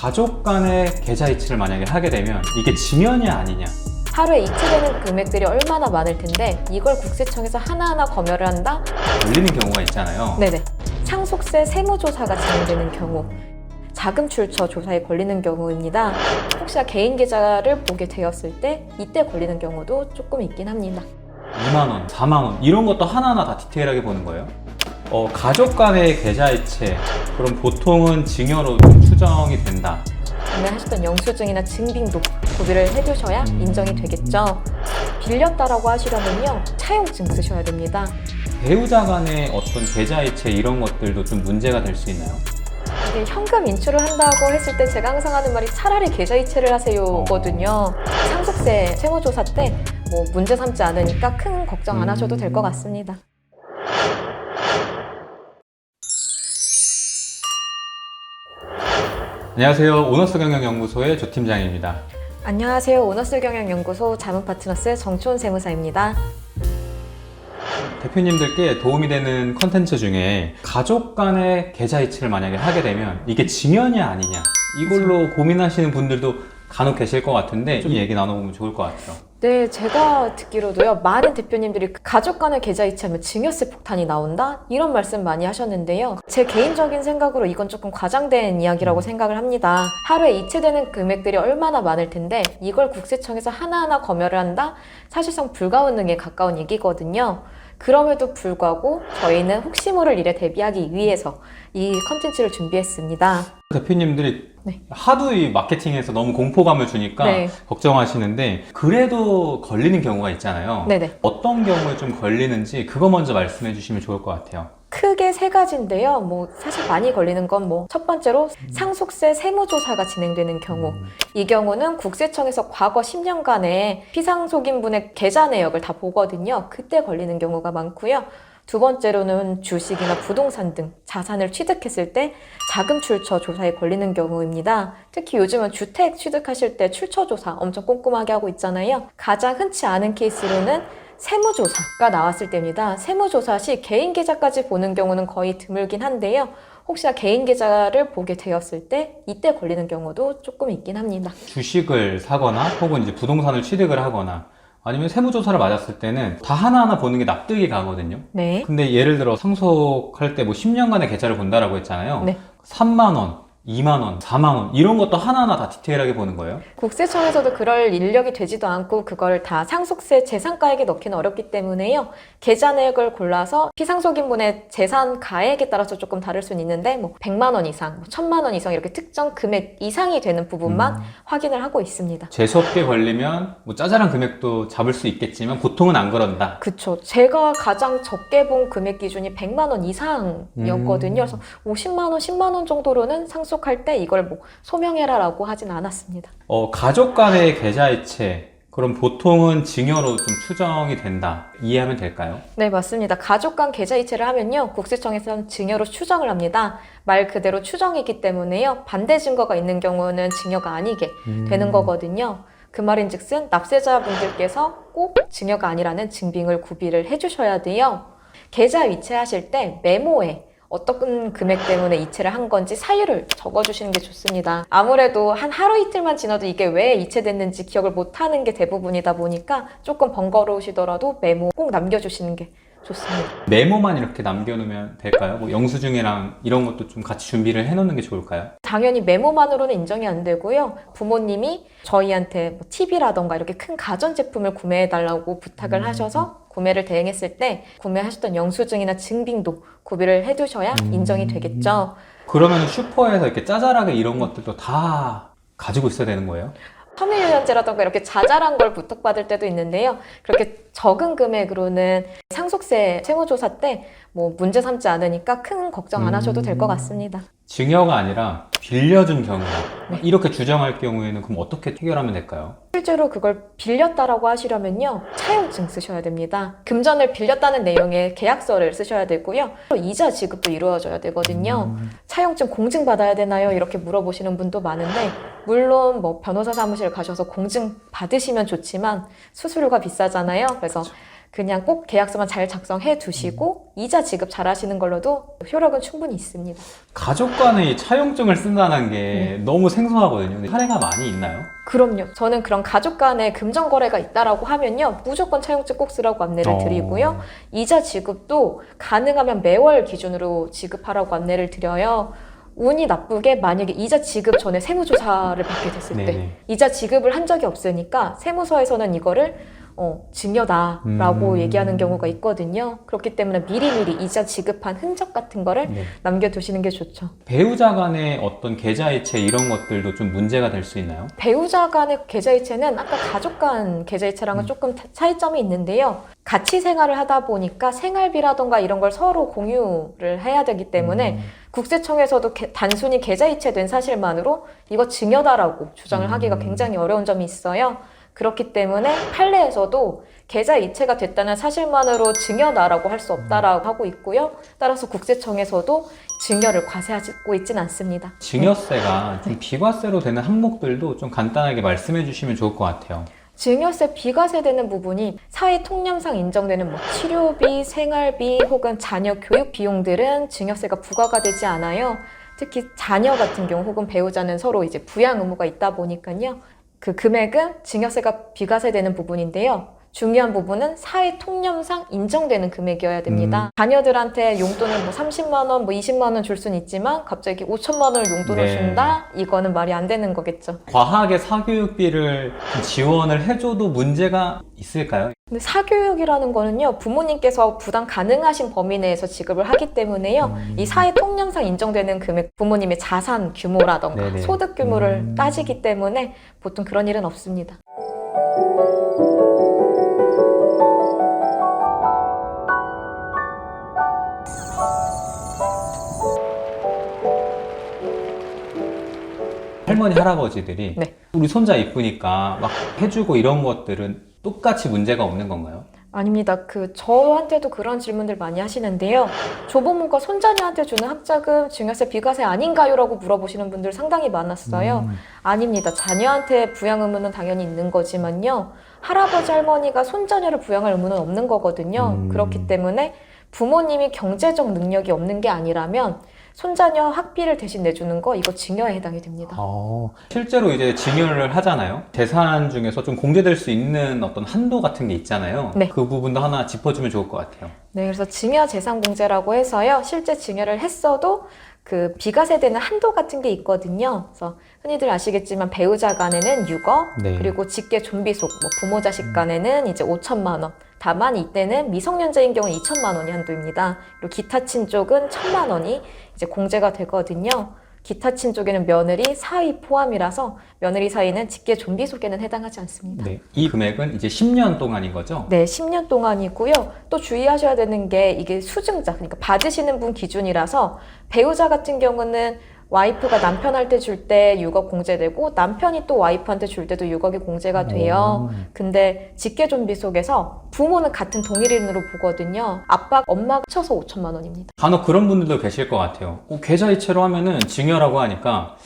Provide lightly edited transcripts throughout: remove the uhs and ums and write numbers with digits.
가족 간의 계좌이체를 만약에 하게 되면 이게 지면이 아니냐. 하루에 이체되는 금액들이 얼마나 많을 텐데 이걸 국세청에서 하나하나 검열을 한다? 걸리는 경우가 있잖아요. 네네. 상속세 세무조사가 진행되는 경우, 자금 출처 조사에 걸리는 경우입니다. 혹시나 개인 계좌를 보게 되었을 때 이때 걸리는 경우도 조금 있긴 합니다. 2만 원, 4만 원 이런 것도 하나하나 다 디테일하게 보는 거예요. 가족 간의 계좌이체, 그럼 보통은 증여로 좀 추정이 된다. 구매하셨던 영수증이나 증빙도 구비를 해두셔야 인정이 되겠죠. 빌렸다라고 하시려면요, 차용증 쓰셔야 됩니다. 배우자 간의 어떤 계좌이체 이런 것들도 좀 문제가 될 수 있나요? 이게 현금 인출을 한다고 했을 때 제가 항상 하는 말이 차라리 계좌이체를 하세요거든요. 상속세 세무조사 때 뭐 문제 삼지 않으니까 큰 걱정 안 하셔도 될 것 같습니다. 안녕하세요. 오너스 경영연구소의 조 팀장입니다. 안녕하세요. 오너스 경영연구소 자문파트너스의 정초은 세무사입니다. 대표님들께 도움이 되는 컨텐츠 중에 가족 간의 계좌이체를 만약에 하게 되면 이게 지면이 아니냐, 이걸로 고민하시는 분들도 간혹 계실 것 같은데 좀 얘기 나눠보면 좋을 것 같아요. 네, 제가 듣기로도요, 많은 대표님들이 가족 간의 계좌이체하면 증여세 폭탄이 나온다? 이런 말씀 많이 하셨는데요. 제 개인적인 생각으로 이건 조금 과장된 이야기라고 생각을 합니다. 하루에 이체되는 금액들이 얼마나 많을 텐데 이걸 국세청에서 하나하나 검열을 한다? 사실상 불가능에 가까운 얘기거든요. 그럼에도 불구하고 저희는 혹시 모를 일에 대비하기 위해서 이 컨텐츠를 준비했습니다. 대표님들이 네. 하도 이 마케팅에서 너무 공포감을 주니까 네. 걱정하시는데 그래도 걸리는 경우가 있잖아요. 네네. 어떤 경우에 좀 걸리는지 그거 먼저 말씀해 주시면 좋을 것 같아요. 크게 세 가지인데요. 뭐 사실 많이 걸리는 건 뭐 첫 번째로 상속세 세무조사가 진행되는 경우. 이 경우는 국세청에서 과거 10년간의 피상속인분의 계좌 내역을 다 보거든요. 그때 걸리는 경우가 많고요. 두 번째로는 주식이나 부동산 등 자산을 취득했을 때 자금 출처 조사에 걸리는 경우입니다. 특히 요즘은 주택 취득하실 때 출처 조사 엄청 꼼꼼하게 하고 있잖아요. 가장 흔치 않은 케이스로는 세무조사가 나왔을 때입니다. 세무조사 시 개인 계좌까지 보는 경우는 거의 드물긴 한데요. 혹시나 개인 계좌를 보게 되었을 때 이때 걸리는 경우도 조금 있긴 합니다. 주식을 사거나 혹은 이제 부동산을 취득을 하거나 아니면 세무조사를 맞았을 때는 다 하나하나 보는 게 납득이 가거든요. 네. 근데 예를 들어 상속할 때 뭐 10년간의 계좌를 본다라고 했잖아요. 네. 3만 원, 2만 원, 4만 원 이런 것도 하나하나 다 디테일하게 보는 거예요. 국세청에서도 그럴 인력이 되지도 않고 그걸 다 상속세 재산가액에 넣기는 어렵기 때문에요. 계좌 내역을 골라서 피상속인분의 재산 가액에 따라서 조금 다를 수는 있는데 뭐 100만 원 이상, 1000만 원 이상 이렇게 특정 금액 이상이 되는 부분만 확인을 하고 있습니다. 재수없게 걸리면 뭐 짜잘한 금액도 잡을 수 있겠지만 보통은 안 그런다. 그쵸. 제가 가장 적게 본 금액 기준이 100만 원 이상이었거든요. 그래서 50만 원, 10만 원 정도로는 상속할 때 이걸 뭐 소명해라라고 하진 않았습니다. 가족 간의 계좌이체, 그럼 보통은 증여로 좀 추정이 된다. 이해하면 될까요? 네, 맞습니다. 가족 간 계좌 이체를 하면요, 국세청에서는 증여로 추정을 합니다. 말 그대로 추정이기 때문에요, 반대 증거가 있는 경우는 증여가 아니게 되는 거거든요. 그 말인즉슨 납세자분들께서 꼭 증여가 아니라는 증빙을 구비를 해주셔야 돼요. 계좌 이체하실 때 메모에 어떤 금액 때문에 이체를 한 건지 사유를 적어주시는 게 좋습니다. 아무래도 한 하루 이틀만 지나도 이게 왜 이체됐는지 기억을 못하는 게 대부분이다 보니까 조금 번거로우시더라도 메모 꼭 남겨주시는 게 좋습니다. 메모만 이렇게 남겨놓으면 될까요? 뭐 영수증이랑 이런 것도 좀 같이 준비를 해놓는 게 좋을까요? 당연히 메모만으로는 인정이 안 되고요. 부모님이 저희한테 뭐 TV라던가 이렇게 큰 가전제품을 구매해달라고 부탁을 하셔서 구매를 대행했을 때 구매하셨던 영수증이나 증빙도 구비를 해두셔야 인정이 되겠죠. 그러면 슈퍼에서 이렇게 짜잘하게 이런 것들도 다 가지고 있어야 되는 거예요? 섬유유연제라던가 이렇게 자잘한 걸 부탁받을 때도 있는데요. 그렇게 적은 금액으로는 상속세 세무조사 때 뭐 문제 삼지 않으니까 큰 걱정 안 하셔도 될 것 같습니다. 증여가 아니라 빌려준 경우다. 이렇게 주장할 경우에는 그럼 어떻게 해결하면 될까요? 실제로 그걸 빌렸다라고 하시려면요, 차용증 쓰셔야 됩니다. 금전을 빌렸다는 내용의 계약서를 쓰셔야 되고요. 이자 지급도 이루어져야 되거든요. 차용증 공증받아야 되나요? 이렇게 물어보시는 분도 많은데, 물론 뭐 변호사 사무실 가셔서 공증 받으시면 좋지만 수수료가 비싸잖아요. 그래서 그냥 꼭 계약서만 잘 작성해 두시고 이자 지급 잘 하시는 걸로도 효력은 충분히 있습니다. 가족 간의 차용증을 쓴다는 게 너무 생소하거든요. 근데 사례가 많이 있나요? 그럼요. 저는 그런 가족 간에 금전 거래가 있다라고 하면요. 무조건 차용증 꼭 쓰라고 안내를 드리고요. 이자 지급도 가능하면 매월 기준으로 지급하라고 안내를 드려요. 운이 나쁘게 만약에 이자 지급 전에 세무조사를 받게 됐을 때 네네. 이자 지급을 한 적이 없으니까 세무서에서는 이거를 증여다라고 얘기하는 경우가 있거든요. 그렇기 때문에 미리미리 이자 지급한 흔적 같은 거를 네. 남겨두시는 게 좋죠. 배우자 간의 어떤 계좌이체 이런 것들도 좀 문제가 될 수 있나요? 배우자 간의 계좌이체는 아까 가족 간 계좌이체랑은 조금 차이점이 있는데요. 같이 생활을 하다 보니까 생활비라던가 이런 걸 서로 공유를 해야 되기 때문에 국세청에서도 단순히 계좌이체된 사실만으로 이거 증여다라고 주장을 하기가 굉장히 어려운 점이 있어요. 그렇기 때문에 판례에서도 계좌 이체가 됐다는 사실만으로 증여다라고 할 수 없다라고 하고 있고요. 따라서 국세청에서도 증여를 과세하고 있지는 않습니다. 증여세가 좀 비과세로 되는 항목들도 좀 간단하게 말씀해 주시면 좋을 것 같아요. 증여세 비과세되는 부분이 사회 통념상 인정되는 치료비, 생활비 혹은 자녀 교육 비용들은 증여세가 부과가 되지 않아요. 특히 자녀 같은 경우 혹은 배우자는 서로 이제 부양 의무가 있다 보니까요. 그 금액은 증여세가 비과세되는 부분인데요. 중요한 부분은 사회 통념상 인정되는 금액이어야 됩니다. 자녀들한테 용돈을 30만 원, 20만 원 줄 수는 있지만 갑자기 5천만 원을 용돈을 준다? 이거는 말이 안 되는 거겠죠. 과하게 사교육비를 지원을 해줘도 문제가 있을까요? 근데 사교육이라는 거는요, 부모님께서 부담 가능하신 범위 내에서 지급을 하기 때문에요, 이 사회 통념상 인정되는 금액, 부모님의 자산 규모라던가 네네. 소득 규모를 따지기 때문에 보통 그런 일은 없습니다. 할머니, 할아버지들이 네. 우리 손자 이쁘니까 막 해주고 이런 것들은 똑같이 문제가 없는 건가요? 아닙니다. 저한테도 그런 질문들 많이 하시는데요. 조부모가 손자녀한테 주는 학자금 증여세 비과세 아닌가요? 라고 물어보시는 분들 상당히 많았어요. 아닙니다. 자녀한테 부양 의무는 당연히 있는 거지만요. 할아버지, 할머니가 손자녀를 부양할 의무는 없는 거거든요. 그렇기 때문에 부모님이 경제적 능력이 없는 게 아니라면 손자녀 학비를 대신 내주는 거 이거 증여에 해당이 됩니다. 실제로 이제 증여를 하잖아요. 재산 중에서 좀 공개될 수 있는 어떤 한도 같은 게 있잖아요. 네. 그 부분도 하나 짚어주면 좋을 것 같아요. 네, 그래서 증여 재산 공제라고 해서요. 실제 증여를 했어도 그 비과세되는 한도 같은 게 있거든요. 그래서 흔히들 아시겠지만 배우자 간에는 6억, 네. 그리고 직계 존비속, 부모 자식 간에는 이제 5천만 원. 다만 이때는 미성년자인 경우는 2천만 원이 한도입니다. 그리고 기타 친족은 1천만 원이 이제 공제가 되거든요. 기타 친족에는 며느리, 사위 포함이라서 며느리 사위는 직계 존비속에는 해당하지 않습니다. 네. 이 금액은 이제 10년 동안인 거죠? 네, 10년 동안이고요. 또 주의하셔야 되는 게 이게 수증자, 그러니까 받으시는 분 기준이라서 배우자 같은 경우는 와이프가 남편한테 줄 때 6억 공제되고 남편이 또 와이프한테 줄 때도 6억이 공제가 돼요. 근데 직계존비속에서 부모는 같은 동일인으로 보거든요. 아빠, 엄마가 합쳐서 5천만 원입니다. 간혹 그런 분들도 계실 것 같아요. 계좌이체로 하면은 증여라고 하니까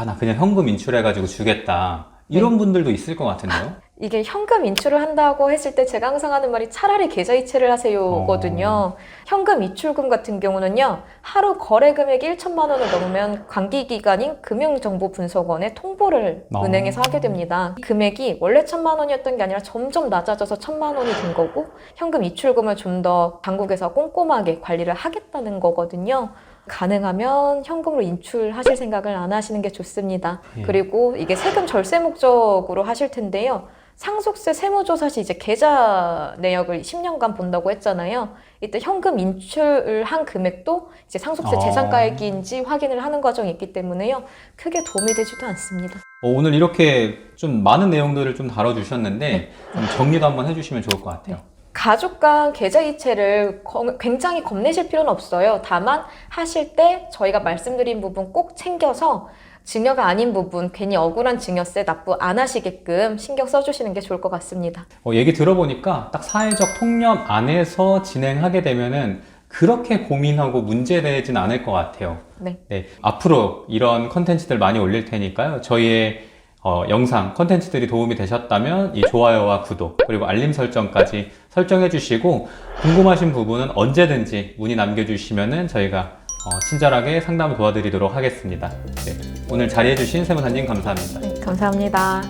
나 그냥 현금 인출해가지고 주겠다. 이런 분들도 있을 것 같은데요? 이게 현금 인출을 한다고 했을 때 제가 항상 하는 말이 차라리 계좌이체를 하세요거든요. 현금 이출금 같은 경우는요. 하루 거래 금액이 1천만 원을 넘으면 관기기관인 금융정보분석원에 통보를 은행에서 하게 됩니다. 이 금액이 원래 1천만 원이었던 게 아니라 점점 낮아져서 1천만 원이 된 거고 현금 이출금을 좀 더 당국에서 꼼꼼하게 관리를 하겠다는 거거든요. 가능하면 현금으로 인출하실 생각을 안 하시는 게 좋습니다. 그리고 이게 세금 절세 목적으로 하실 텐데요. 상속세 세무조사 시 이제 계좌 내역을 10년간 본다고 했잖아요. 이때 현금 인출을 한 금액도 이제 상속세 재산가액인지 확인을 하는 과정이 있기 때문에요. 크게 도움이 되지도 않습니다. 오늘 이렇게 좀 많은 내용들을 좀 다뤄주셨는데 좀 정리도 한번 해주시면 좋을 것 같아요. 가족 간 계좌이체를 굉장히 겁내실 필요는 없어요. 다만 하실 때 저희가 말씀드린 부분 꼭 챙겨서 증여가 아닌 부분, 괜히 억울한 증여세 납부 안 하시게끔 신경 써주시는 게 좋을 것 같습니다. 얘기 들어보니까 딱 사회적 통념 안에서 진행하게 되면은 그렇게 고민하고 문제되진 않을 것 같아요. 네. 앞으로 이런 컨텐츠들 많이 올릴 테니까요. 저희의 영상, 컨텐츠들이 도움이 되셨다면 이 좋아요와 구독, 그리고 알림 설정까지 설정해 주시고 궁금하신 부분은 언제든지 문의 남겨주시면 저희가 친절하게 상담을 도와드리도록 하겠습니다. 네, 오늘 자리해 주신 세무사님 감사합니다. 네, 감사합니다.